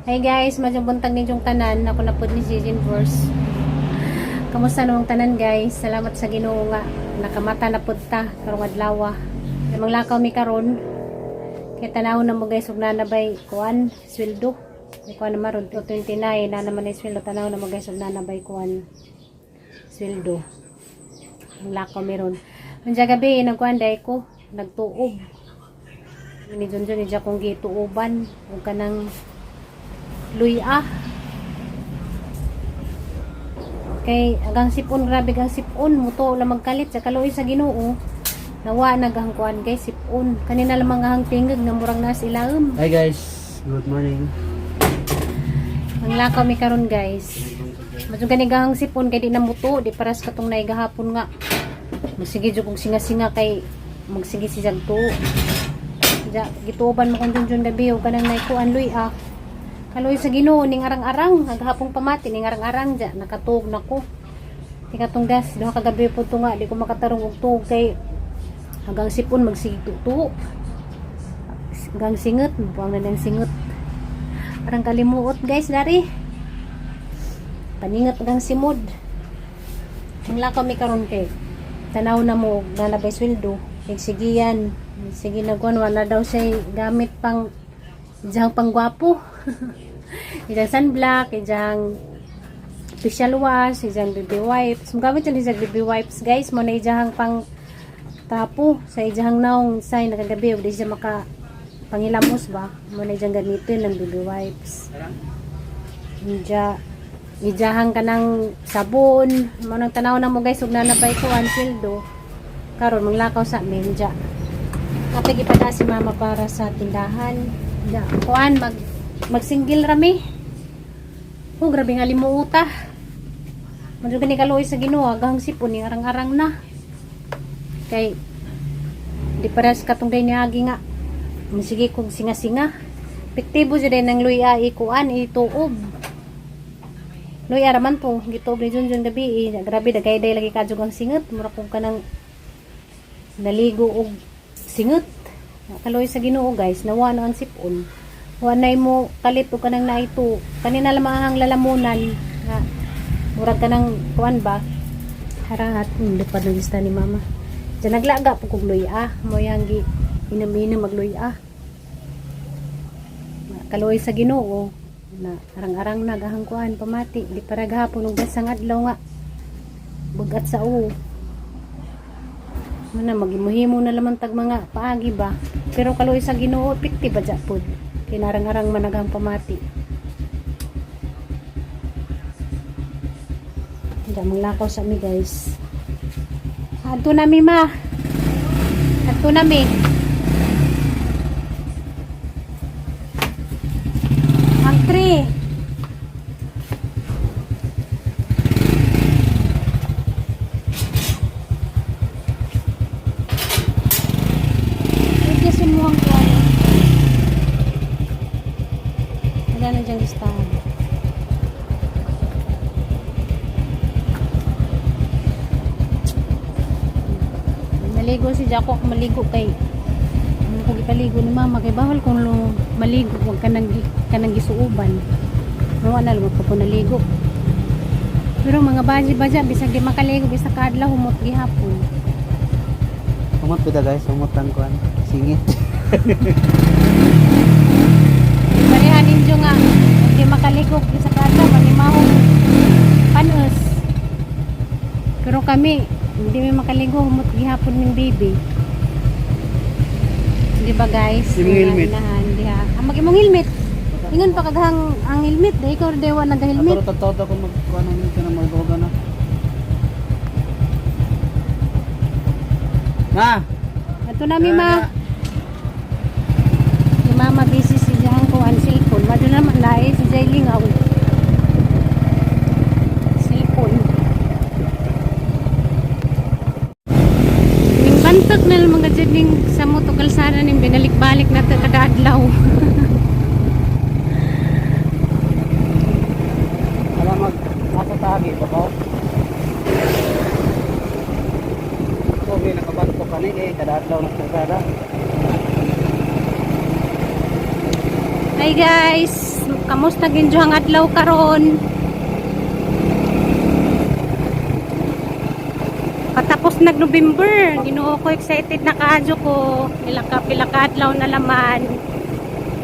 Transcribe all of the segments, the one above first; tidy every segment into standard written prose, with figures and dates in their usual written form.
Hi guys, madyong buntag ninyong tanan. Ako na po ni Jijin Verse. Kamusta namang tanan guys? Salamat sa Ginoo nga nakamata na pud ta karong adlaw. Namang lakaw mi karon. Kaya tanaw na mo guys ug nanabay kuan sweldo. Kuan na maron 29 na naman ay sweldo, tanaw na mo guys ug nanabay kuan sweldo. Ang lakaw meron. Unsa gabi nagkuan day ko, nagtuob. Ni Junjun ni kong gituoban ug kanang luya. Kay agang sipon, grabe kang sipon muto la magkalit sa kaluoy sa Ginoo. Nawa naghangkuan guys sipon. Kanina lamang ang tingog nga murang nas ilaom. Hi guys, good morning. Ang lakaw mi karon guys. Madyo gani gahang sipon kay di na muto, di paras katong nay gahapon nga. Magsige jud kog singa-singa kay magsige si jagto. Ja gituoban mo kon Junjun gabi og kanang nay kuan luya. Kaloy sa Ginoo ning arang-arang, aghapong pamati ning arang-arang ja nakatug nako. Tikatong gas duha ka gabi pud nga di ko makatarong og tug kay hanggang sipon magsigtuto. Hanggang singot, buang na ng singot. Parang kalimuot guys dari. Paningot hanggang simod. Ang lakaw mi karon kay tanaw na mo nanabay sweldo. Sige yan. Sige na kuan wala daw siya gamit pang ijang pangwapo. Ijang sunblock, ijang facial wash, ijang baby wipes. Gamit yun ijang baby wipes guys. Mo na ijang pang tapo sa ijang naong say nakagabi o di siya maka pangilamos ba. Mo na ijang gamitin ng baby wipes. Ijahang ka ng sabon. Mo nang tanaw na mo guys ug nanabay ko ang sildo. Karon manglakaw sa amin dya. Kapag ipada si mama para sa tindahan. Da, kuan magsinggil rami. Oh, grabe nga limuuta. Madyo gani kaloy sa Ginoo agang sipon ni arang-arang na. Kay di paras katong day niagi nga. Sige kog singa-singa. Epektibo jud day nang luya ikuan ituob. Luya raman to, gituob ni Junjun gabi. Grabe dagay day lagi kadjog ang singot, mura kog kanang naligo og singot. Kaloy sa Ginoo guys, nawa na ang sipon. Wanay mo kalit o kanang naito. Kanina lamang ang lalamunan. Murag kanang kuan ba? Harahat. Hindi pa nagista ni mama. Diyan naglaga po kong luya. Moyang inam-inam magluya. Kaloy sa Ginoo. Na arang-arang nagahang kuan pamati. Di para gahapon ng dasang adlaw nga. Bugat sa uwo. Mana magimuhimo na lamang tag mga paagi ba. Pero kaloy sa Ginoo pikti ba japod. Kinarang-arang managang pamati. Diyan manglakaw sa mi guys. Adto na mi ma. Adto na mi. Ang 3. Wala na diyang listahan. Maligo si Jaco, maligo kay ano ko gipaligo ni mama kay bawal kung maligo wag kanang gisuuban. Nawa na lumot ko naligo. Pero mga baji-baja bisag di makaligo bisag kadlaw humot gihapon. Humot pida guys, humutan ko singit. Pareha ninyo nga hindi makaligog sa kadlaw manimahong panos. Pero kami hindi may makaligo humot gihapon ng baby. Di ba guys? Yung helmet. Mag-imong helmet. Ingon pa kaghang ang helmet dahil ikaw dewa nag-helmet. Pero totoo ko magkuha ng helmet na magbaga na. Ma! Ito na mi ma. Si mama busy si Jang ko ang cellphone. Madyo naman na si Jailing ako. Cellphone. Ning bantok na lang mga dyan sa moto kalsada ning binalik-balik na kada adlaw. Alam nasa tabi pa ko. Okay, nakabantok ka na kada adlaw na kalsada. Hi guys! kamusta ginjo ang adlaw karon? Patapos nag-November, Ginoo ko excited na kaadyo ko. Pila ka adlaw na laman.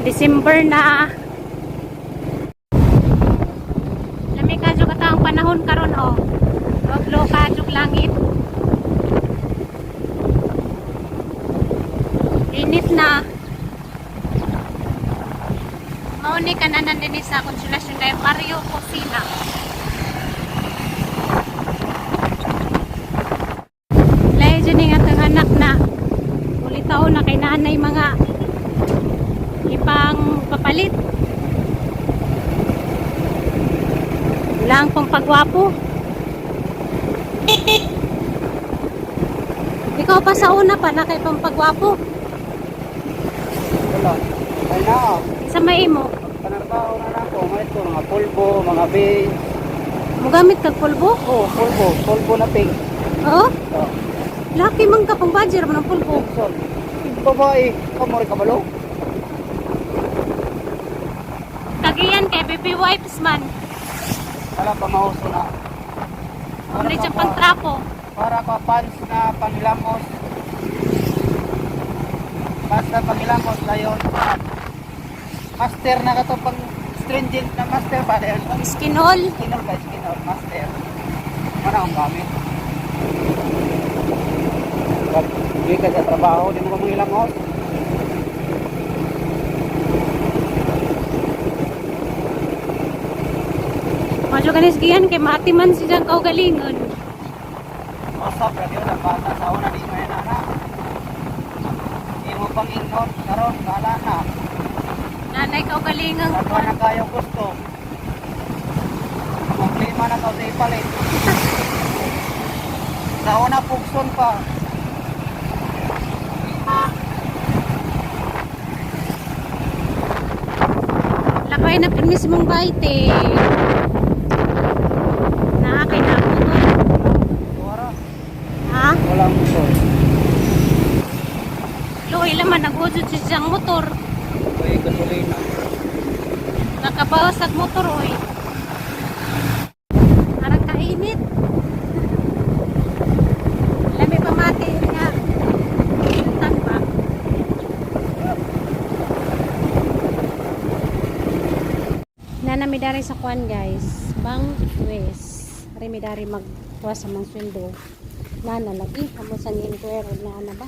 December na. Lami kaadyo ka ang panahon karon oh. Waglo kaadyo langit. Init na. Mauni ka na nandini sa Konsolasyon kay Mario Cocina. Lahi dyan nga itong anak na ulitaw na kay nanay mga ipang papalit. Lang pong pagwapo. Ikaw pa sa una pa na kay pang pagwapo. Wala. Ay na. Sa may imo. Panarbaho na ako. May ito, mga pulbo, mga bay. Mugamit kag pulbo? Oh, pulbo. Pulbo na pink. Oo? Oh. Laki man ka pang badger man ang pulbo. Johnson. Babae. Kamori kabalo. Kagiyan kay baby wipes man. Wala pa mauso na. Ano siya pang trapo. Para ka pants na panghilamos. Basta panghilamos layon. Master na ka to pang stringent na master ba yan? Skinol. Skinol ka, skinol, master. Mana akong gamit. Pag hindi ka sa trabaho, di mo ka manghilamos. Medyo kanis giyan kay matiman siya kaugalingon. Usap na yun, ang bata sa una di mo yan anak. Di mo pang ignore, karon, bahala na. Nanay kaugalingon. Saan na kayo gusto? Problema na ka sa ipalit. Sa una pugson pa. Lakay na pinis mong baite. Nakakay na ako to. Wala. Ha? Walang gusto. Luhay laman nag-udod siya siyang motor. May gasolina. Nakabawas at motor oy. Parang kainit. Lami pa mati nga. Tan ba? Nanamidari sa kuan guys. Bang West. Remidari magkuha sa mga sweldo. Lagi. Amo sa inquire na ana ba?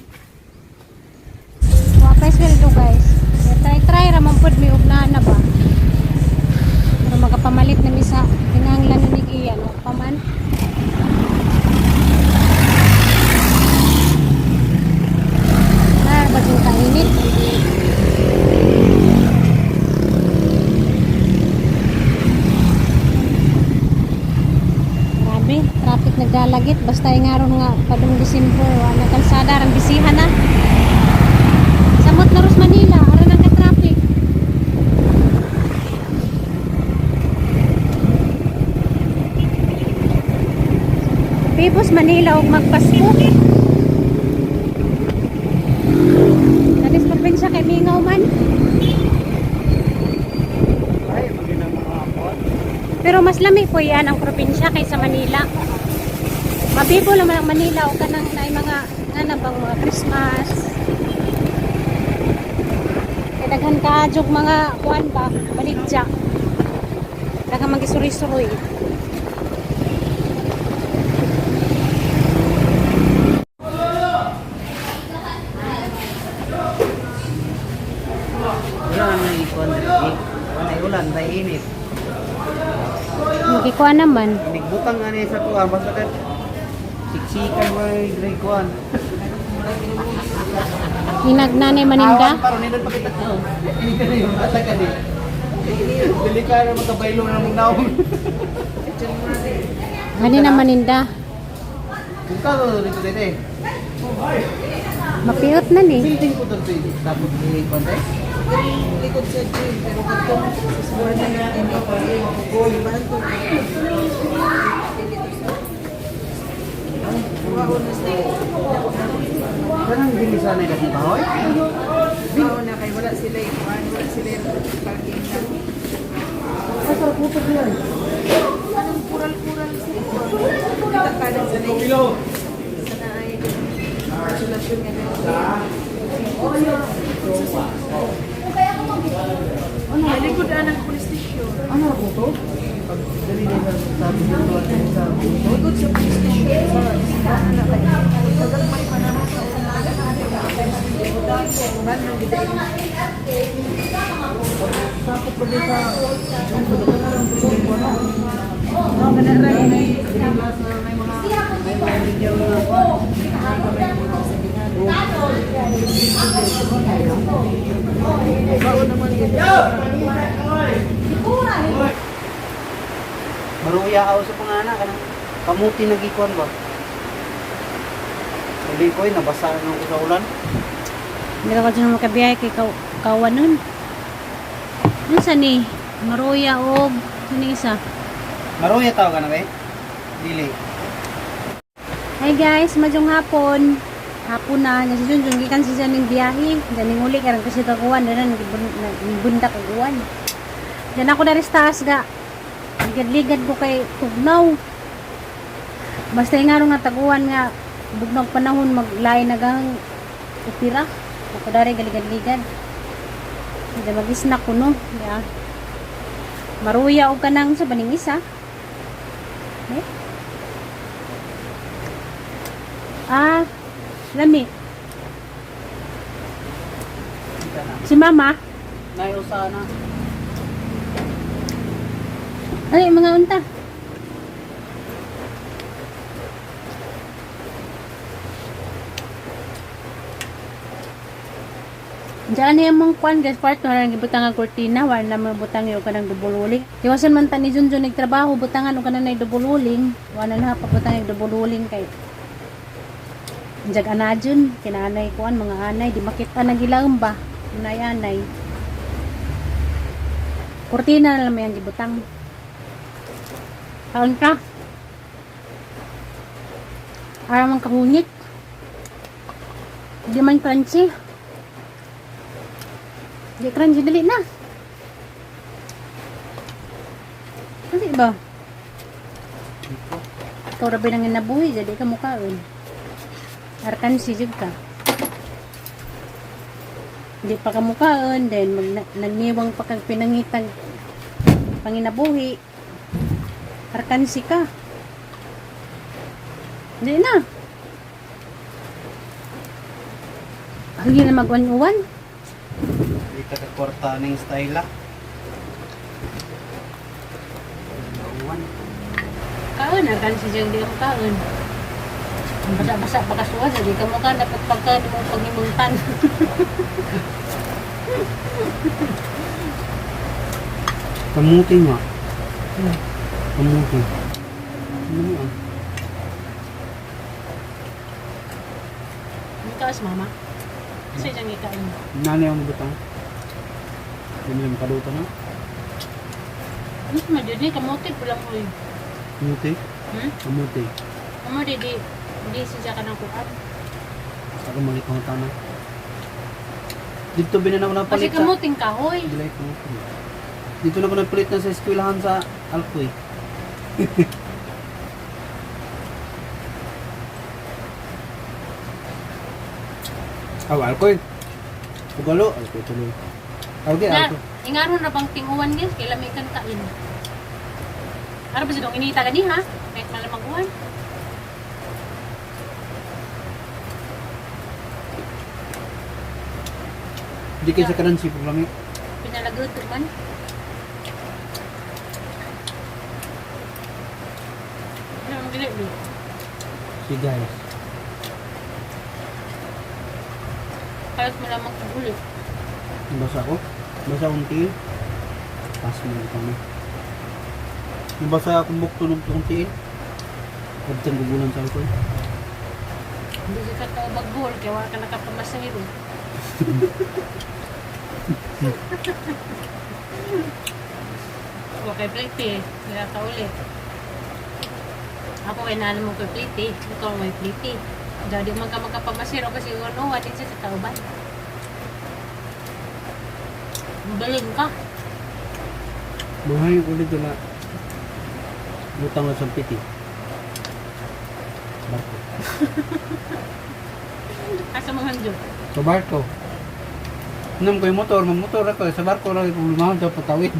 Wa pa sweldo guys. Try ramon pud mi og na ana ba? Pero magapamalit na mi sa kinahanglan ni iya no paman. Bagong kainit. Grabe, traffic nagdalagit. Basta yung araw nga, padong December, wala kalsada, ang bisihan na. Samot na Ros Manila, aran ang ka-traffic. Pipos Manila, og magpasko. Nanis probinsya kay Mingaw man. Ay, maginang mga apon. Pero mas lami po yan ang probinsya kaysa Manila. Mabibo naman ang Manila o kanang na mga bang mga Christmas. Kaya daghan ka jog mga kuan ba, baligya. Daghan magisuri-suroy. Wala na ikuan dito. Ay ulan, tay init. Hindi kuan naman. Butang ani sa tuwan basta kat siksikan mo ay kuan. Hinagnanay maninda. Awan paron nindot pakita ko. Ini ka yung ata ka ni. Dili ka na magkabaylo na mong naong. Hani na maninda. Ikaw dito dito. Mapiot na ni. Building ko dito. Tapos di kontek. Likod sa gym, pero katong sa suwar na natin yung goal, mahal ko. Wow, na stay. Kanang bilisan na kasi bahoy. Wow na kay wala sila yung wala sila yung parking na. puto ko yan. Anong kural-kural siya? Kita ka lang sa nai. Sana ay isolasyon nga na. Ay, likod ng police station. Ano ako to? Dali na sabi ng sa likod sa police station. Ano kayo? Nagagmay pa naman sa ban ng gitay. Tapos pa din sa no, kanara may dinala sa may mga video na baon naman Maruya ako sa pangana ka ng kamuti nagikuan ba? Sabi ko nabasa nung sa ulan. Hindi ka dyan makabiyahe kay kawan nun. Ano sa ni? Maruya o sino isa? Maruya tao ka na ba eh? Dili. Hi guys, madyong hapon. Hapon na, nasa Junjung, gikan siya ng biyahe. Diyan uli, karang kasi kaguan, na nagbunda kaguan. Diyan ako na taas ga. Ligad-ligad ko kay Tugnaw. Basta yung nga nga taguan nga, bugnaw panahon, maglay na gang upira. Ako dari galigad-ligad. Diyan mag-snack ko no. Yeah. Maruya o ka nang sa baning isa. Eh? Lami. Si Mama? Naiusa na. Ay, mga unta. Diyan niya mong kwan guys, part na lang ibutang ang kurtina, wala na mabutang yung kanang dubululing. Iwasan man ta ni Junjun nagtrabaho, butangan o kanang dubululing, wala na paputang yung dubululing kay jag anadyon, kinanay kuan mga anay, di makita na gilang ba, anay. Kurtina na lang may ang gibutang. Kaon ka? Aram ang kahungit. Di man crunchy. Di crunchy, dali na. Dali ba? Ikaw rabi nang inabuhi, jadi ka mukhaon. Arkan si jud ka. Hindi pa ka mukhaon, then nagniwang pa kang pinangitag panginabuhi. Arkan si ka. Hindi na. Hindi na mag-uwan-uwan. Hindi ka kakwarta ng style ah. Kaon, arkan si jud di ka kaon. Basa-basa pagkasuwa, jadi ka mukha dapat pagka di mo pag-imuntan. Kamuti nga. Kamuti. Ano ah? Ikaw as mama. Kasi dyan ikain. Nanay ang butang. Hindi naman kaluto na. Ano sa madyo ni? Kamote pula mo yun. Kamuti? Kamuti. Amo di siya ka ng kukat. Ako makikita na. Dito binanaw na Kasi palit sa... kamuting kahoy. Dilay ko. Dito na ko nagpalit na sa eskwelahan sa Alcoy. Alcoy. Ugalo. Alcoy tuloy. Okay, Na, Alcoy. ingaron na bang tinguan guys, kaya lamay kan kain. Ano ba siya inita ka ha? Kahit malamang uwan. Hindi kayo sa kanan sipag lang eh. Pinalagod man. Ano ang gilit mo? Si guys. Kahit malamang kagulit. Nabasa ko. Nabasa akong tiil. Pas mo ito kami. Nabasa akong bukto ng tiil. Huwag siyang gugulan sa alcohol. Hindi siya katabagbol, kaya wala ka nakapamasahiro. Ako kay plate eh, kaya ka ulit. Ako kay nalang mo kay plate eh, ikaw may plate eh. Jadi man ka magkapamasiro kasi ano, wadin siya sa tauban. Baling ka. Buhay ko dito na butang na sa piti. Barko. Asa mga handyo. Sa barko. Nung ko yung motor, mag-motor ako. Sa barko lang yung lumahon sa patawid.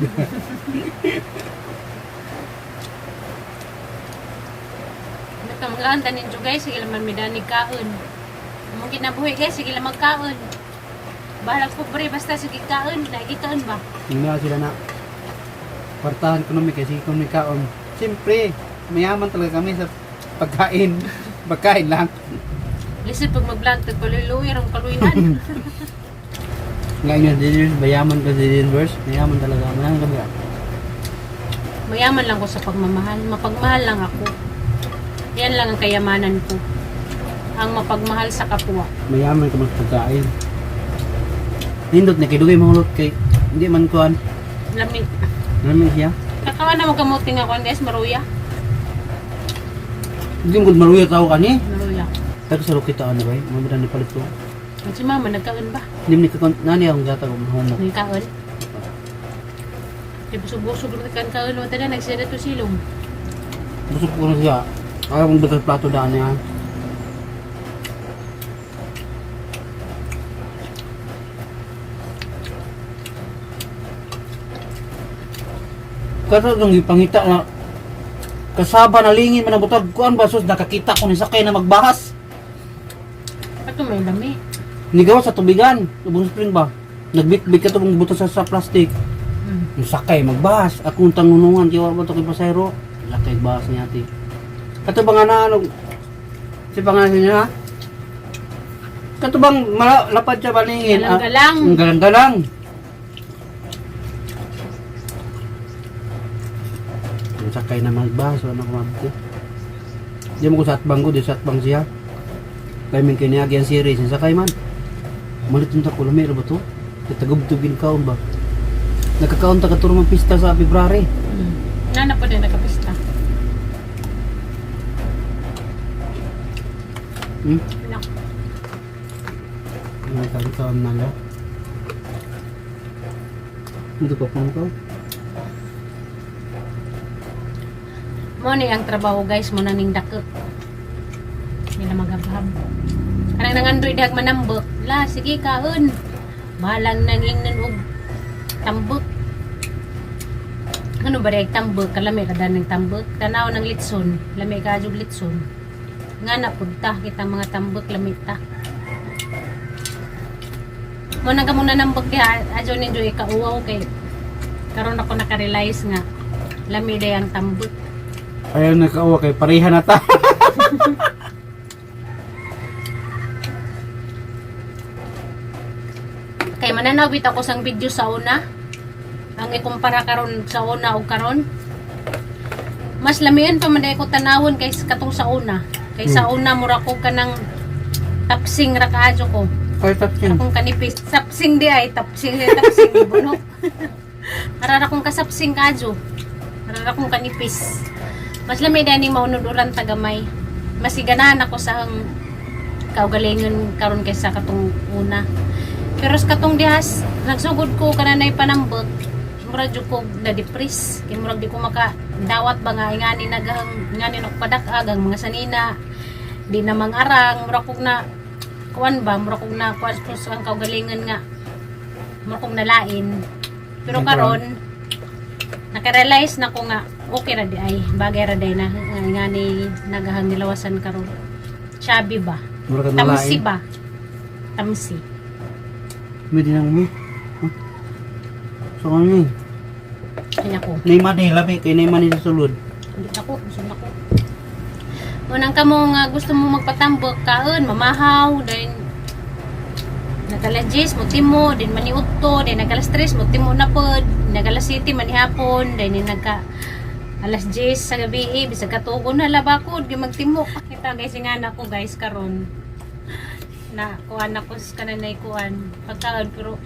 Nagkamagahan tanin dyo guys, sige lang midani kaon. Mong kinabuhi guys, sige lang magkaon. Bahala ko pre, basta sige kaon, lagi kaon ba? Hindi na sila na kwartahan ekonomi kasi kung may kaon. Siyempre, mayaman talaga kami sa pagkain. Pagkain lang. Listen, pag mag-vlog, tagpaluloy, arang kaluinan. Ngayon yung diners, mayaman ka sa diners. Mayaman talaga. Mayaman kami. Mayaman lang ko sa pagmamahal. Mapagmahal lang ako. Yan lang ang kayamanan ko. Ang mapagmahal sa kapwa. Mayaman ka mas pagkain. Nindot na kidugay mahulot kay hindi man kuan. Lamig. Namin siya. Kakawa na magamuting ako, guys, maruya. Hindi mo maruya tao ka ni. Maruya. Pero sa kita ano ba? Mamudan ni palit ko. Ang si mama, nagkaon ba? Hindi ni nani akong gata ko mahumok. Nagkaon? Di busog-busog nagkaon kaon. Wata na, nagsira to silong. Busog ko na siya. Ayaw kong dagat plato daan niya. Kasi itong ipangita na kasaba na lingin man ang butag kuan basos nakakita ko ni sakay na magbahas. Ato may lami. Nigawa sa tubigan, ubong spring ba? Nagbit-bit ka itong buto sa plastic. Yung sakay magbahas. Akong tangunungan kiwa ba ito kay pasayro? Lakay bahas niya ati. Kato ba nga na ano? Si pangalan niya ha? Kato bang lapad siya balingin? Galang-galang. Ang galang-galang. Yung sakay na magbahas, wala na kumabiti. Di mo ko sa atbang ko, di sa atbang siya. Kaya may kiniyagi ang series, yung sakay man. Malit yung tako, lamira ba ito? Itagubtugin kaon ba? Nagkakaon ta katuro ng pista sa February. Nana pa din nakapista. Pinak. Nagkakaon na lang. Hindi pa pang ito. Mo ni ang trabaho guys, mo naning dako. Hindi na magabhab. Kanang nangandoy dihag manambok. La, sige kaon. Bahalang nangingnan og tambok. Ano ba dahil tambok? Kalami ka ng tambok. Tanaw ng litson. Lami ka adjog litson. Nga na punta kita mga tambok lamit ta. Mo nang kamo nanambok diha adjo ninyo ikauwaw kay karon ako naka-realize nga lami day ang tambok. Ayaw nakauwa kay pareha na ta. Kay mananawit ako sang video sa una. Ang ikumpara karon sa una ug karon. Mas lamian pa man ko tanawon kay katong sa una. Kay sa una mura ko kanang tapsing ra kaadyo ko. Ay, tapsin. Akong kanipis. Sapsing di ay tapsing bunok. Arara kong kasapsing kaadyo. Arara kong kanipis. Mas lami dani maunuduran tagamay. Mas iganahan ako sa kaugalingon karon kaysa katong una. Pero sa katong dihas, nagsugod ko kananay panambot. Murag jud ko na depress. Kay murag di ko makadawat ba nga ingani ngani nagpadak-ag ang mga sanina. Di na mangarang, murag kog na kuan ba, murag kog na kuan ang kaugalingon nga. Murag kog nalain. Pero karon naka-realize na ko nga okay ra di ay bagay ra day na ngani nagahang nilawasan karon. Chubby ba? Mura ka Tamsi nalain. ba? Tamsi. May dinang mo. So ano yun? Kanya ko. Naiman eh, lami. Kay naiman eh sa sulod. Hindi ako, gusto na ko. Unang kamo nga gusto mo magpatambok kaon, mamahaw, then nagalas mo timo, then maniudto, then nagalas 3 mo timo na pod, nagalas 7 manihapon, then nagka alas 10 sa gabi, bisag katugon na labakod, magtimo. Kita guys, yung anak ko guys karon na kuan ako sa kananay kuan pagkaon pero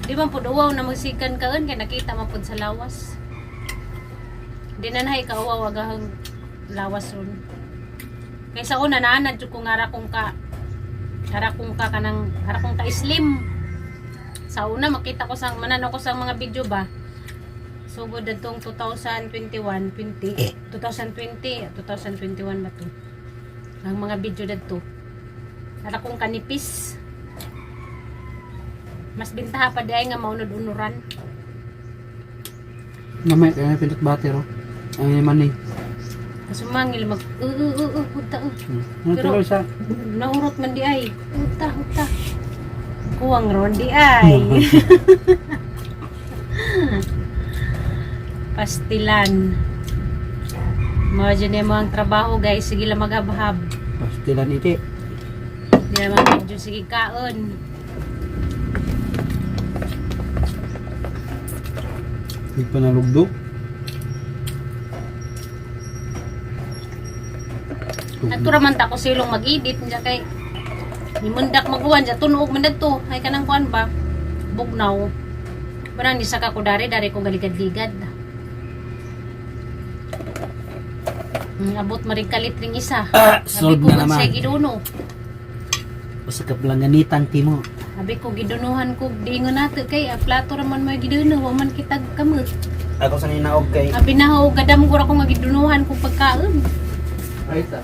di man pud uwaw na magsikan kaon kay nakita man pud sa lawas. Di na nahay ka uwaw agahang lawas ron. Kay sa una naanad jud ko nga ara kong ka kanang ara kong ka slim. Sa una makita ko sa mananaw ko sa mga video ba. Sugod datong 2021, 2020, 2021 ba to? Ang mga video dadto. At akong kanipis. Mas bintaha pa dahil nga maunod-unuran. Namay kaya pinat batero. Ay maning. Kasumangil mag uta. Ano Pero- tuloy sa Naurot man di ay. Uta. Kuwang ron di ay. Pastilan. Mga dyan mo ang trabaho guys. Sige lang maghabhab. pastilan iti. Di naman medyo sige kaon. Di pa nalugdog. Naturaman ta ko silong mag-edit niya kay nimundak maguwan dya tunuog man dito ay kanang kuan ba bugnaw barang ni saka ko dari ko galigad-ligad abot maring kalitring isa Solve ko na naman. sa giduno Basta kaplanganitang timo. sabi ko gidunuhan ko diingon nato kay plato raman mo giduno wa man kitag kamot Ako sa ninaog kay. abi na ho gadam ko ra ko nga gidunuhan ko pagkaon. Ay ta.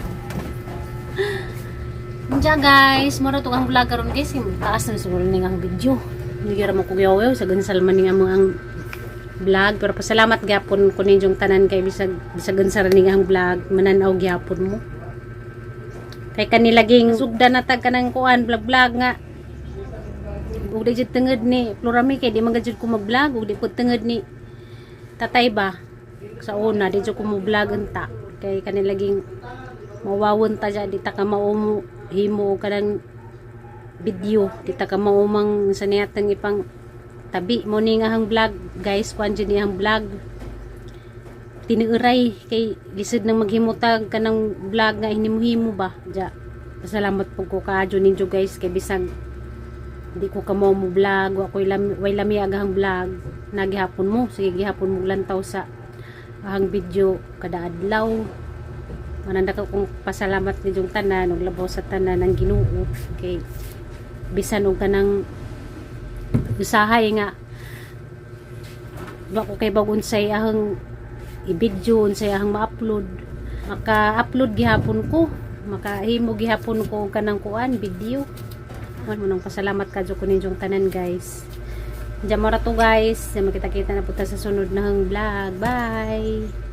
Diya guys, mara to ang vlog karon guys, taas na siguro ning ang video. Nigira mo kuyaw sa gansal man ning ang vlog, pero pasalamat gyapon ko ninyong tanan kay bisag gansal ning ang vlog, mananaw gyapon mo. Kay kanilaging sugda na tag kanang kuan vlog nga. Ug di jud tenged ni Florami kay di man gud ko mag-vlog, ug di pud tenged ni tatay ba sa una di jud ko mo vlog unta. Kay kanilaging mawawon ta dyan, di ta ka maumo himo ka ng video, di ta ka maumang sa niyatang ipang tabi mo ni nga hang vlog guys, kuan dyan niyang vlog tiniuray kay lisod nang maghimutag ka ng vlog nga hinimuhimo ba dyan. Pasalamat po ko kaadyo ninyo guys kay bisag di ko ka mo vlog wa ko'y way lami agahang vlog nagihapon mo, sige gihapon mo lantaw sa ahang video kada adlaw. Mananda ka kong pasalamat ni yung tanan ug labaw sa tanan ng Ginoo kay bisan og kanang usahay nga wa ko kay bagon say ahang i-video unsay ahang ma-upload maka-upload gihapon ko makahimo gihapon ko og kanang kuan video man mo nang pasalamat kadyo ko ninyong tanan guys. Diyan mo ra to guys, makita-kita na punta sa sunod na hang vlog. Bye.